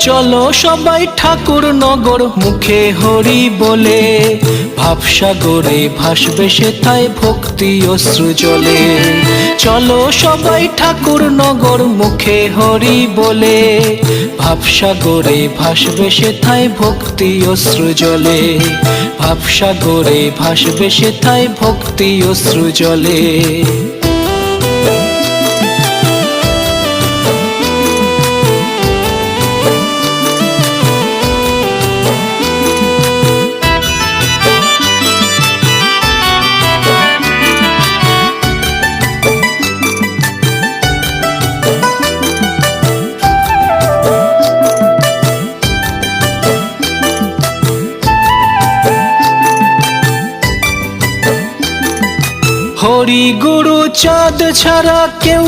চলো সবাই ঠাকুর নগর মুখে হরি বলে, ভাবসাগরে ভাসবে সেথায় ভক্তি অশ্রু জলে। চলো সবাই ঠাকুর নগর মুখে হরি বলে, ভাবসাগরে ভাসবে সেথায় ভক্তি অশ্রু জলে। ভাবসাগরে ভাসবে সেথায় ভক্তি অশ্রু জলে। হরি গুরু চাঁদ ছাড়া কেউ